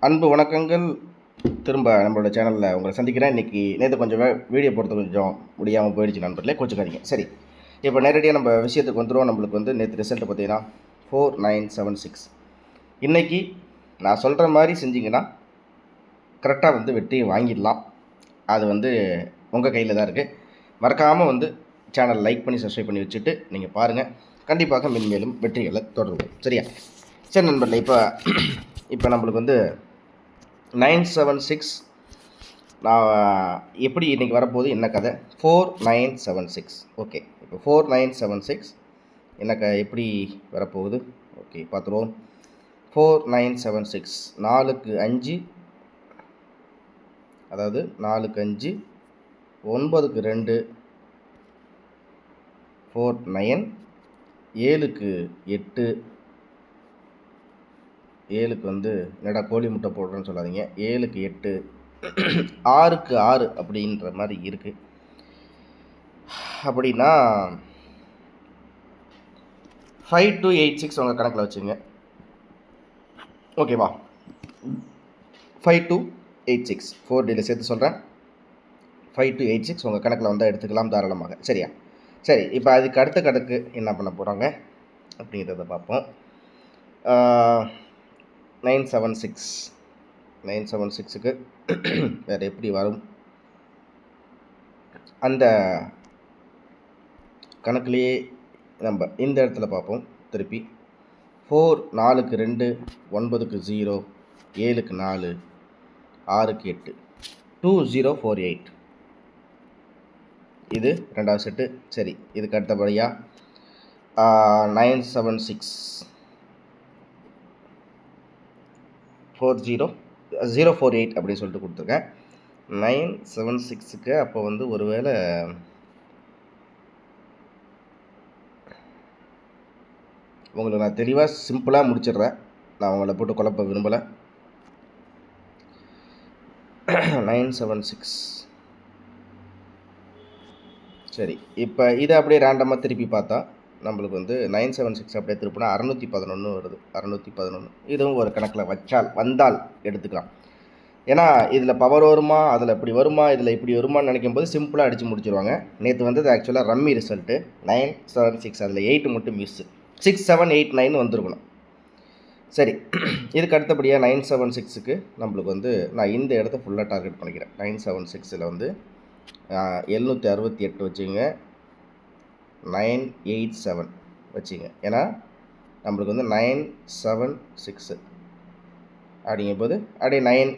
அன்பு வணக்கங்கள். திரும்ப நம்மளோட சேனலில் உங்களை சந்திக்கிறேன். இன்றைக்கி நேற்று கொஞ்சம் வீடியோ போடுறது கொஞ்சம் முடியாமல் போயிடுச்சு நண்பர்களே, கோச்சுக்காதீங்க. சரி, இப்போ நேரடியாக நம்ம விஷயத்துக்கு வந்துடுவோம். நம்மளுக்கு வந்து நேற்று ரிசல்ட்டு பார்த்தீங்கன்னா 4976. இன்றைக்கி நான் சொல்கிற மாதிரி செஞ்சிங்கன்னா கரெக்டாக வந்து வெற்றி வாங்கிடலாம். அது வந்து உங்கள் கையில் தான் இருக்குது. மறக்காமல் வந்து சேனல் லைக் பண்ணி சப்ஸ்கிரைப் பண்ணி வச்சுட்டு நீங்கள் பாருங்கள். கண்டிப்பாக மென்மேலும் வெற்றிகளை தொடருவோம். சரியா? சரி நண்பர்களே, இப்போ நம்மளுக்கு வந்து 976 நான் எப்படி இன்றைக்கி வரப்போகுது, என்ன கதை? 4976. ஓகே, இப்போ 4976 எனக்கு எப்படி வரப்போகுது? ஓகே, பார்த்துருவோம். 4976 4க்கு 5, அதாவது 4க்கு 5, 9க்கு 2, 49, 7க்கு 8, 7க்கு வந்து என்னடா கோழி முட்டை போடுறேன்னு சொல்லாதீங்க, 7க்கு 8, 6க்கு 6 அப்படின்ற மாதிரி இருக்குது. அப்படின்னா 5286 உங்கள் கணக்கில் வச்சுங்க. ஓகேவா? 5286 4Dயில் சேர்த்து சொல்கிறேன். 5286 உங்கள் கணக்கில் வந்தால் எடுத்துக்கலாம் தாராளமாக. சரியா? சரி, இப்போ அதுக்கு அடுத்த கணக்கு என்ன பண்ண போகிறாங்க அப்படிங்கிறத பார்ப்போம். 976க்கு வேறு எப்படி வரும் அந்த கணக்குலேயே நம்ம இந்த இடத்துல பார்ப்போம். திருப்பி 4 4க்கு 2, 9க்கு 0, 7க்கு 4, 6க்கு 8, 2048. இது ரெண்டாவது செட்டு. சரி, இதுக்கு அடுத்தபடியாக 976 048 அப்படின்னு சொல்லிட்டு கொடுத்துருக்கேன். 976க்கு அப்போ வந்து ஒருவேளை உங்களுக்கு நான் தெளிவாக சிம்பிளாக முடிச்சிடுறேன். நான் உங்களை போட்டு குழப்ப விரும்பலை. 976. சரி, இப்போ இதை அப்படியே ரேண்டமாக திருப்பி பார்த்தா நம்மளுக்கு வந்து 976 அப்படியே திருப்பினா 611 வருது. 611 இதுவும் ஒரு கணக்கில் வந்தால் எடுத்துக்கலாம். ஏன்னா இதில் பவர் வருமா, அதில் இப்படி வருமா, இதில் இப்படி வருமானு நினைக்கும் போது சிம்பிளாக அடித்து முடிச்சிருவாங்க. நேற்று வந்தது ஆக்சுவலாக ரம்மி ரிசல்ட்டு 976, அதில் 8 மட்டும் மிஸ்ஸு. 6 7 8 9 வந்துருக்கணும். சரி, இதுக்கு அடுத்தபடியாக 976க்கு நம்மளுக்கு வந்து நான் இந்த இடத்த ஃபுல்லாக டார்கெட் பண்ணிக்கிறேன். 976ல் வந்து 768 வச்சுங்க, 987 வச்சுங்க. ஏன்னா நம்மளுக்கு வந்து 976 அப்படிங்கும்போது அப்படியே 9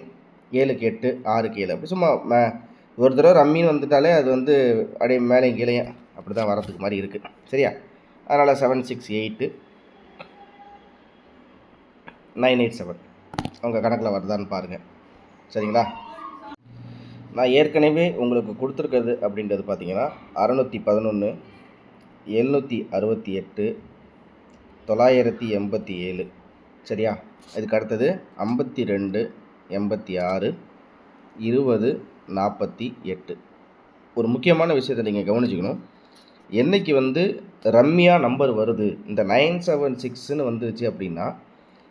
7க்கு 8, 6க்கு 7 அப்படி சும்மா ஒரு தடவை ரம்மின்னு வந்துட்டாலே அது வந்து அப்படியே மேலே கீழே அப்படி தான் வரதுக்கு மாதிரி இருக்குது. சரியா? அதனால் 768 987 உங்கள் கணக்கில் வருதான்னு பாருங்கள். சரிங்களா? நான் ஏற்கனவே உங்களுக்கு கொடுத்துருக்கிறது அப்படின்றது பார்த்தீங்கன்னா 611, 768, 987. சரியா? இதுக்கு அடுத்தது 52, 86, 20, 48. ஒரு முக்கியமான விஷயத்தை நீங்கள் கவனிச்சுக்கணும். என்றைக்கு வந்து ரம்மியாக நம்பர் வருது, இந்த 976ன்னு வந்துச்சு அப்படின்னா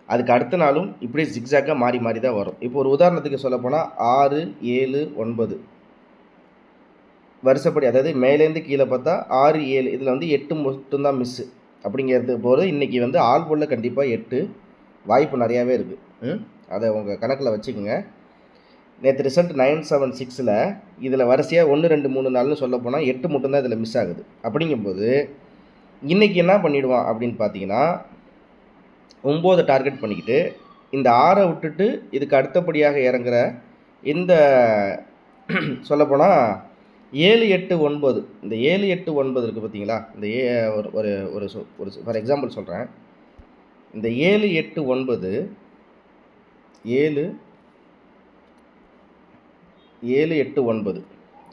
அதுக்கு அடுத்த நாளும் இப்படி ஜிக்ஸாக்காக மாறி மாறி தான் வரும். இப்போ ஒரு உதாரணத்துக்கு சொல்லப்போனால் 6 7 9 வருஷப்படி, அதாவது மேலேருந்து கீழே பார்த்தா 6 7, இதில் வந்து 8 மட்டும்தான் மிஸ்ஸு அப்படிங்கிறது போது இன்றைக்கி வந்து ஆல் போல் கண்டிப்பாக 8 வாய்ப்பு நிறையாவே இருக்குது. அதை உங்கள் கணக்கில் வச்சுக்கோங்க. நேற்று ரிசல்ட் 976ல் இதில் வரிசையாக 1 2 3 4ன்னு சொல்ல போனால் 8 மட்டும்தான் இதில் மிஸ் ஆகுது. அப்படிங்கும்போது இன்றைக்கி என்ன பண்ணிவிடுவான் அப்படின்னு பார்த்தீங்கன்னா 9 டார்கெட் பண்ணிக்கிட்டு இந்த 6 விட்டுட்டு இதுக்கு அடுத்தபடியாக இறங்குற இந்த சொல்லப்போனால் 7 8 9, இந்த 7 8 9 இருக்குது பார்த்தீங்களா? இந்த ஒரு ஒரு ஒரு ஃபார் எக்ஸாம்பிள் சொல்கிறேன். இந்த 7 8 9 7 7 8 9.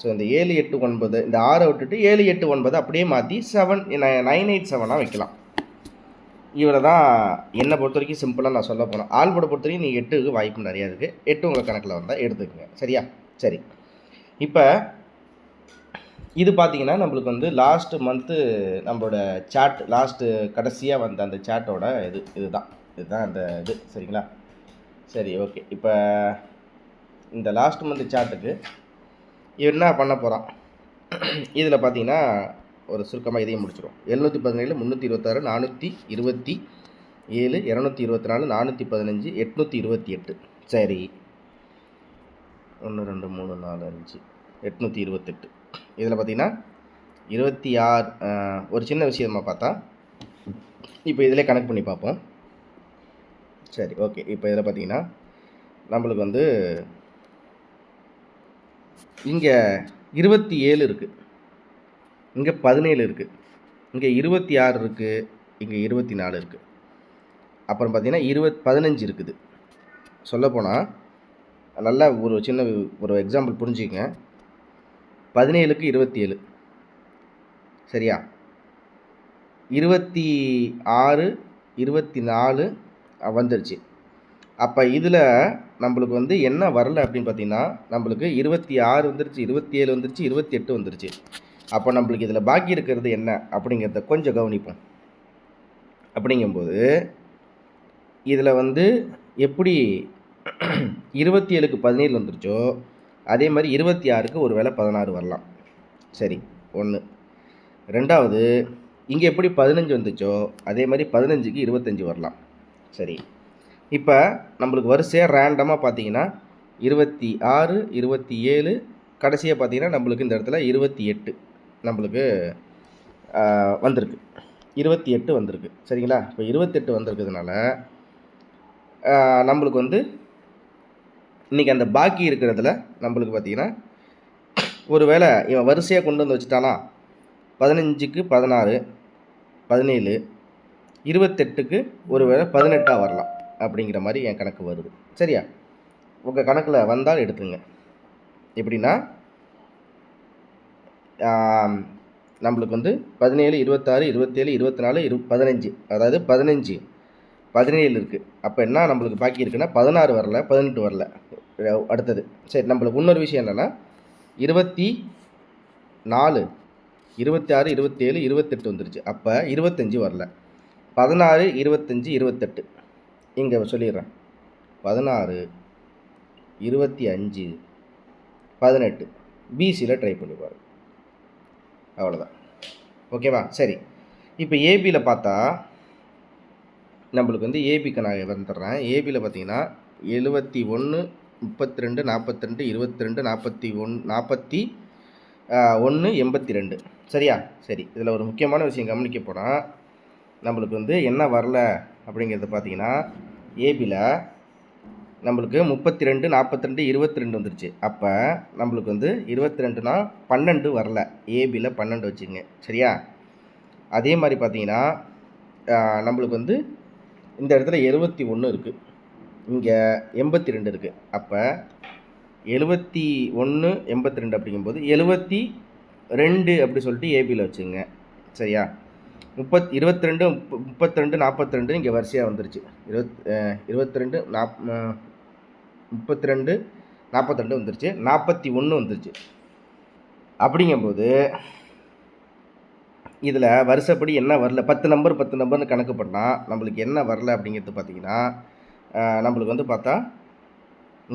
ஸோ இந்த 7 8 9 இந்த 6 விட்டுட்டு 7 8 9 அப்படியே மாற்றி 987 வைக்கலாம். இவரை தான் என்னை பொறுத்த வரைக்கும் சிம்பிளாக நான் சொல்ல போனேன். ஆல்போட பொறுத்த வரைக்கும் நீங்கள் 8க்கு வாய்ப்பு நிறையா இருக்குது. 8 உங்கள் கணக்கில் வந்தால் எடுத்துக்கோங்க. சரியா? சரி, இப்போ இது பார்த்தீங்கன்னா நம்மளுக்கு வந்து லாஸ்ட்டு மந்த்து நம்மளோட சாட் கடைசியாக வந்த அந்த சாட்டோட இதுதான் அந்த இது. சரிங்களா? சரி, ஓகே. இப்போ இந்த லாஸ்ட் மந்த் சார்ட்டுக்கு என்ன பண்ண போகிறான் இதில் பார்த்தீங்கன்னா ஒரு சுருக்கமாக இதையும் முடிச்சிடும். 717, 326, 427, 224, 415, 828. சரி, 1 2 3 4 5 828. இதில் பார்த்தீங்கன்னா 26 ஒரு சின்ன விஷயமாக பார்த்தா இப்போ இதில் கனெக்ட் பண்ணி பார்ப்போம். சரி, ஓகே. இப்போ இதில் பார்த்தீங்கன்னா நம்மளுக்கு வந்து இங்கே 27 இருக்குது, இங்கே 17 இருக்குது, இங்கே 26 இருக்குது, இங்கே 24 இருக்குது, அப்புறம் பார்த்தீங்கன்னா 15 இருக்குது. சொல்லப்போனால் நல்லா ஒரு சின்ன ஒரு எக்ஸாம்பிள் புரிஞ்சுக்கங்க. 17க்கு 27 சரியா, 26 24 வந்துருச்சு. அப்போ இதில் நம்மளுக்கு வந்து என்ன வரல அப்படின்னு பார்த்தீங்கன்னா நம்மளுக்கு 26 வந்துருச்சு, 27 வந்துருச்சு, 28 வந்துருச்சு. அப்போ நம்மளுக்கு இதில் பாக்கி இருக்கிறது என்ன அப்படிங்கிறத கொஞ்சம் கவனிப்போம். அப்படிங்கும்போது இதில் வந்து எப்படி 27க்கு 17 வந்துருச்சோ அதே மாதிரி 26க்கு ஒரு வேளை 16 வரலாம். சரி, ஒன்று. ரெண்டாவது, இங்கே எப்படி 15 வந்துச்சோ அதே மாதிரி 15க்கு 25 வரலாம். சரி, இப்போ நம்மளுக்கு வரிசையாக ரேண்டமாக பார்த்தீங்கன்னா 26, 27, கடைசியாக பார்த்தீங்கன்னா நம்மளுக்கு இந்த இடத்துல 28 நம்மளுக்கு வந்திருக்கு. 28 வந்திருக்கு. சரிங்களா? இப்போ 28 வந்திருக்கிறதுனால நம்மளுக்கு வந்து இன்றைக்கி அந்த பாக்கி இருக்கிறதுல நம்மளுக்கு பார்த்திங்கன்னா ஒரு வேளை இவன் வரிசையாக கொண்டு வந்து வச்சுட்டானா 15க்கு 16, 17, 28க்கு ஒரு வேளை 18 வரலாம் அப்படிங்கிற மாதிரி என் கணக்கு வருது. சரியா? உங்கள் கணக்கில் வந்தால் எடுத்துங்க. எப்படின்னா நம்மளுக்கு வந்து 17, 26, 27, 24, 15, அதாவது 15, 17 இருக்குது. அப்போ என்ன நம்மளுக்கு பாக்கி இருக்குன்னா 16 வரல, 18 வரல. அடுத்தது சரி, நம்மளுக்கு இன்னொரு விஷயம் என்னென்னா 24, 26, 27, 28 வந்துருச்சு. அப்போ 25 வரல. 16, 25, 28 இங்கே சொல்லிடுறேன். 16, 25, 18 பிசியில் ட்ரை பண்ணி பாருங்க. அவ்வளோதான். ஓகேவா? சரி, இப்போ ஏபியில் பார்த்தா நம்மளுக்கு வந்து ஏபிக்கு நான் வந்துடுறேன். ஏபியில் பார்த்தீங்கன்னா 71, 32, 42, 22, 41, 82. சரியா? சரி, இதில் ஒரு முக்கியமான விஷயம் கவனிக்க போனால் நம்மளுக்கு வந்து என்ன வரல அப்படிங்கிறது பார்த்தீங்கன்னா ஏபியில் நம்மளுக்கு 32, 42, 22 வந்துருச்சு. அப்போ நம்மளுக்கு வந்து 22னா 12 வரல. ஏபியில் 12 வச்சுங்க. சரியா? அதே மாதிரி பார்த்தீங்கன்னா நம்மளுக்கு வந்து இந்த இடத்துல 71 இருக்குது, இங்கே 82 இருக்குது. அப்போ 71, 82 அப்படிங்கும்போது 72 அப்படி சொல்லிட்டு ஏபியில் வச்சுங்க. சரியா? 22, 32, 42 இங்கே வரிசையாக வந்துருச்சு. 22, 32, 42 வந்துருச்சு. 41 வந்துருச்சு. அப்படிங்கும்போது இதில் வருஷப்படி என்ன வரல, 10 நம்பர்னு கணக்கு பண்ணால் நம்மளுக்கு என்ன வரல அப்படிங்கிறது பார்த்தீங்கன்னா நம்மளுக்கு வந்து பார்த்தா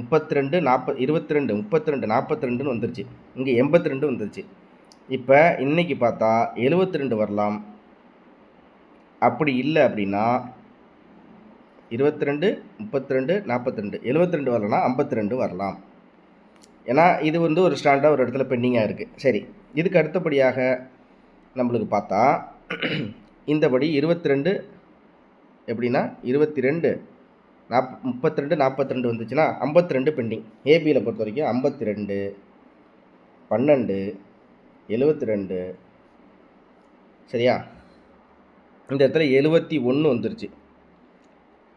32, 40, 22, 32, 42ன்னு வந்துருச்சு. இங்கே 82 வந்துருச்சு. இப்போ இன்றைக்கி பார்த்தா 72 வரலாம். அப்படி இல்லை அப்படின்னா 22, 32, 42, 72 வரலன்னா 52 வரலாம். ஏன்னா இது வந்து ஒரு ஸ்டாண்டாக ஒரு இடத்துல பெண்டிங்காக இருக்குது. சரி, இதுக்கு அடுத்தபடியாக நம்மளுக்கு பார்த்தா இந்தபடி 22 எப்படின்னா 22, 32, 42 வந்துச்சுன்னா 52 பெண்டிங். ஏபியில் பொறுத்த வரைக்கும் 52, 12, 72. சரியா? இந்த இடத்துல 71 வந்துருச்சு.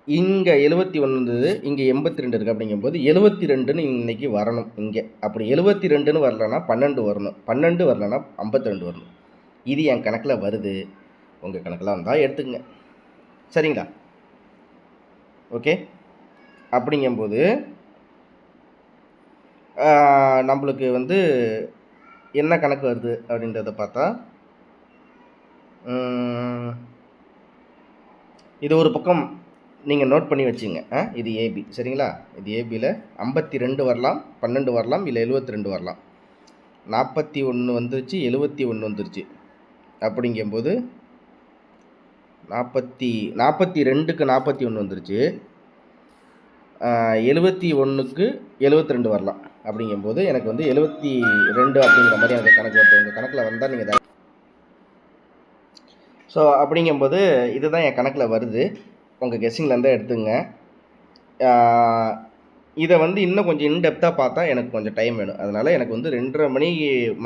இங்கே 71 இருந்தது, இங்கே 82 இருக்குது. அப்படிங்கும்போது 72ன்னு இன்றைக்கி வரணும் இங்கே. அப்படி 72ன்னு வரலன்னா 12 வரணும், 12 வரலன்னா 52 வரணும். இது என் கணக்கில் வருது. உங்கள் கணக்கில் வந்தால் எடுத்துக்கங்க. சரிங்களா? ஓகே. அப்படிங்கும்போது நம்மளுக்கு வந்து என்ன கணக்கு வருது அப்படின்றத பார்த்தா இது ஒரு பக்கம் நீங்கள் நோட் பண்ணி வச்சுங்க. இது ஏபி சரிங்களா? இது ஏபியில் 52 வரலாம், 12 வரலாம், இல்லை 72 வரலாம். 41 வந்துருச்சு, 71 வந்துருச்சு. அப்படிங்கும்போது 42க்கு 41 வந்துருச்சு. 71க்கு 72 வரலாம். அப்படிங்கும்போது எனக்கு வந்து 72 அப்படிங்கிற மாதிரி எனக்கு கணக்கு வருது. உங்கள் கணக்கில் வந்தால் நீங்கள் ஸோ அப்படிங்கும்போது இதுதான் என் கணக்கில் வருது. உங்கள் கெஸ்ஸிங்லேருந்தே எடுத்துங்க. இதை வந்து இன்னும் கொஞ்சம் இன்டெப்த்தாக பார்த்தா எனக்கு கொஞ்சம் டைம் வேணும். அதனால் எனக்கு வந்து 2:30 மணி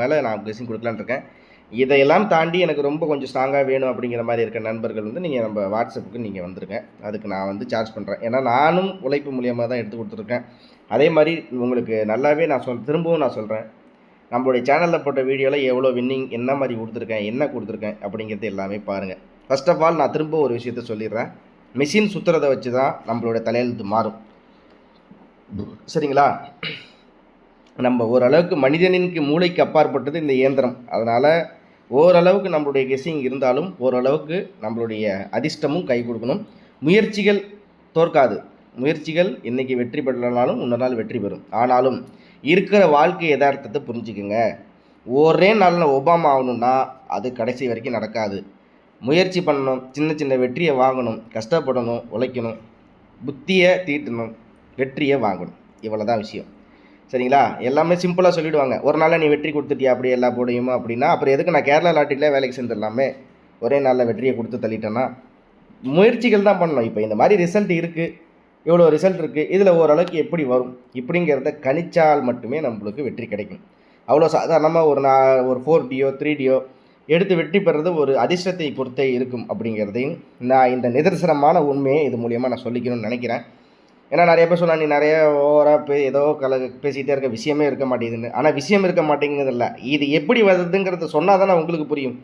மேலே நான் கெஸ்ஸிங் கொடுக்கலான்னு இருக்கேன். இதையெல்லாம் தாண்டி எனக்கு ரொம்ப கொஞ்சம் ஸ்ட்ராங்காக வேணும் அப்படிங்கிற மாதிரி இருக்க நண்பர்கள் வந்து நீங்கள் நம்ம வாட்ஸ்அப்புக்கு நீங்கள் வந்துருங்க. அதுக்கு நான் வந்து சார்ஜ் பண்ணுறேன். ஏன்னா நானும் உழைப்பு மூலியமாக தான் எடுத்து கொடுத்துருக்கேன். அதே மாதிரி உங்களுக்கு நல்லாவே நான் திரும்பவும் நான் சொல்கிறேன், நம்மளுடைய சேனலில் போட்ட வீடியோவில் எவ்வளோ வின்னிங், என்ன மாதிரி கொடுத்துருக்கேன், என்ன கொடுத்துருக்கேன் அப்படிங்கிறது எல்லாமே பாருங்கள். ஃபர்ஸ்ட் ஆஃப் ஆல் நான் திரும்ப ஒரு விஷயத்த சொல்லிடுறேன். மிஷின் சுற்றுறதை வச்சு தான் நம்மளோட தலையெழுத்து மாறும். சரிங்களா? நம்ம ஓரளவுக்கு மனிதனின் மூளைக்கு அப்பாற்பட்டது இந்த இயந்திரம். அதனால் ஓரளவுக்கு நம்மளுடைய கெஸ்ஸிங் இருந்தாலும் ஓரளவுக்கு நம்மளுடைய அதிர்ஷ்டமும் கை கொடுக்கணும். முயற்சிகள் தோற்காது. முயற்சிகள் இன்றைக்கி வெற்றி பெறலனாலும் இன்னொரு நாள் வெற்றி பெறும். ஆனாலும் இருக்கிற வாழ்க்கை யதார்த்தத்தை புரிஞ்சுக்குங்க. ஒரே நாளில் ஒபாமா ஆகணும்னா அது கடைசி வரைக்கும் நடக்காது. முயற்சி பண்ணணும், சின்ன சின்ன வெற்றியை வாங்கணும், கஷ்டப்படணும், உழைக்கணும், புத்தியை தீட்டணும், வெற்றியை வாங்கணும். இவ்வளோ தான் விஷயம். சரிங்களா? எல்லாமே சிம்பிளாக சொல்லிவிடுவாங்க. ஒரு நாளில் நீ வெற்றி கொடுத்துட்டியா அப்படி எல்லா போடையுமா அப்படின்னா அப்புறம் எதுக்கு நான் கேரளா லாட்டரியிலே வேலைக்கு சேர்ந்துடலாமே? ஒரே நாளில் வெற்றியை கொடுத்து தள்ளிட்டேன்னா முயற்சிகள் தான் பண்ணணும். இப்போ இந்த மாதிரி ரிசல்ட் இருக்குது, இவ்வளோ ரிசல்ட் இருக்குது, இதில் ஓரளவுக்கு எப்படி வரும் இப்படிங்கிறத கணிச்சால் மட்டுமே நம்மளுக்கு வெற்றி கிடைக்கும். அவ்வளோ சாதாரணமாக ஒரு 4Dயோ 3Dயோ எடுத்து வெற்றி பெறுறது ஒரு அதிர்ஷ்டத்தை பொறுத்தே இருக்கும் அப்படிங்கிறதையும் நான் இந்த நிதர்சனமான உண்மையை இது மூலியமாக நான் சொல்லிக்கணும்னு நினைக்கிறேன். ஏன்னா நிறைய பேர் சொன்னால் நீ நிறைய ஓவராக ஏதோ பேசிகிட்டே இருக்க, விஷயமே இருக்க மாட்டேங்குதுன்னு. ஆனால் விஷயம் இருக்க மாட்டேங்குது இல்லை, இது எப்படி வருதுங்கிறத சொன்னால் தானே உங்களுக்கு புரியும்.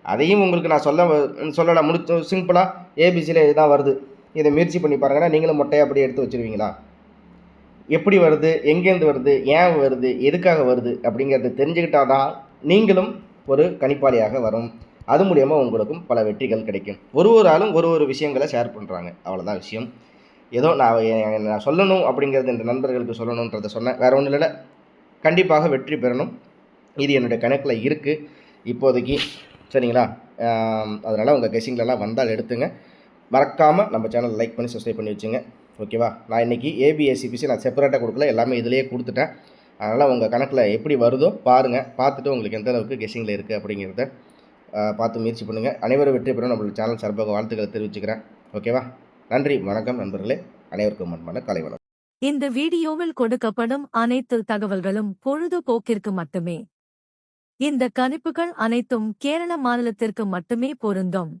அதையும் உங்களுக்கு நான் சொல்லலாம். சிம்பிளாக ஏபிசியில் இதுதான் வருது, இதை முயற்சி பண்ணி பாருங்கன்னா நீங்களும் மொட்டையை அப்படியே எடுத்து வச்சுருவீங்களா? எப்படி வருது, எங்கேருந்து வருது, ஏன் வருது, எதுக்காக வருது அப்படிங்கிறத தெரிஞ்சுக்கிட்டால் தான் நீங்களும் ஒரு கணிப்பாளியாக வரும். அது மூலியமாக உங்களுக்கும் பல வெற்றிகள் கிடைக்கும். ஒரு ஆளும் ஒரு விஷயங்களை ஷேர் பண்ணுறாங்க, அவ்வளோதான் விஷயம். ஏதோ நான் சொல்லணும் அப்படிங்கிறது இந்த நண்பர்களுக்கு சொல்லணுன்றதை சொன்னேன். வேறு ஒன்றும் இல்லை, கண்டிப்பாக வெற்றி பெறணும். இது என்னுடைய கணக்கில் இருக்குது இப்போதைக்கு. சரிங்களா? அதனால் உங்கள் கெஸ்ஸிங்லலாம் வந்தால் எடுத்துங்க. மறக்காமல் நம்ம சேனல் லைக் பண்ணி சப்ஸ்கிரைப் பண்ணி வச்சுங்க. ஓகேவா? நான் இன்றைக்கி ஏபிஎஸ்சிபிசி நான் செப்பரேட்டாக கொடுக்கல, எல்லாமே இதிலேயே கொடுத்துட்டேன். அதனால் உங்கள் கணக்கில் எப்படி வருதோ பாருங்கள். பார்த்துட்டு உங்களுக்கு எந்த அளவுக்கு கெஸ்ஸிங்கில் இருக்குது அப்படிங்கிறத பார்த்து முயற்சி பண்ணுங்கள். அனைவரும் வெற்றி பெறும் நம்மளோட சேனல் சார்பாக வாழ்த்துக்களை தெரிவிச்சுக்கிறேன். ஓகேவா? நன்றி, வணக்கம் நண்பர்களே. அனைவருக்கும் அன்பான காலை வணக்கம். இந்த வீடியோவில் கொடுக்கப்படும் அனைத்து தகவல்களும் பொழுதுபோக்கிற்கு மட்டுமே. இந்த கணிப்புகள் அனைத்தும் கேரள மாநிலத்திற்கு மட்டுமே பொருந்தும்.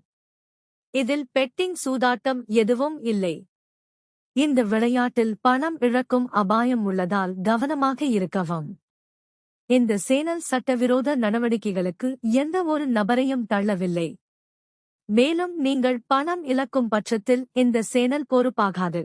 இதில் பெட்டிங் சூதாட்டம் எதுவும் இல்லை. இந்த விளையாட்டில் பணம் இழக்கும் அபாயம் உள்ளதால் கவனமாக இருக்கவும். இந்த சேனல் சட்டவிரோத நடவடிக்கைகளுக்கு எந்த ஒரு நபரையும் தள்ளவில்லை. மேலும் நீங்கள் பணம் இழக்கும் பட்சத்தில் இந்த சேனல் பொறுப்பாகாது.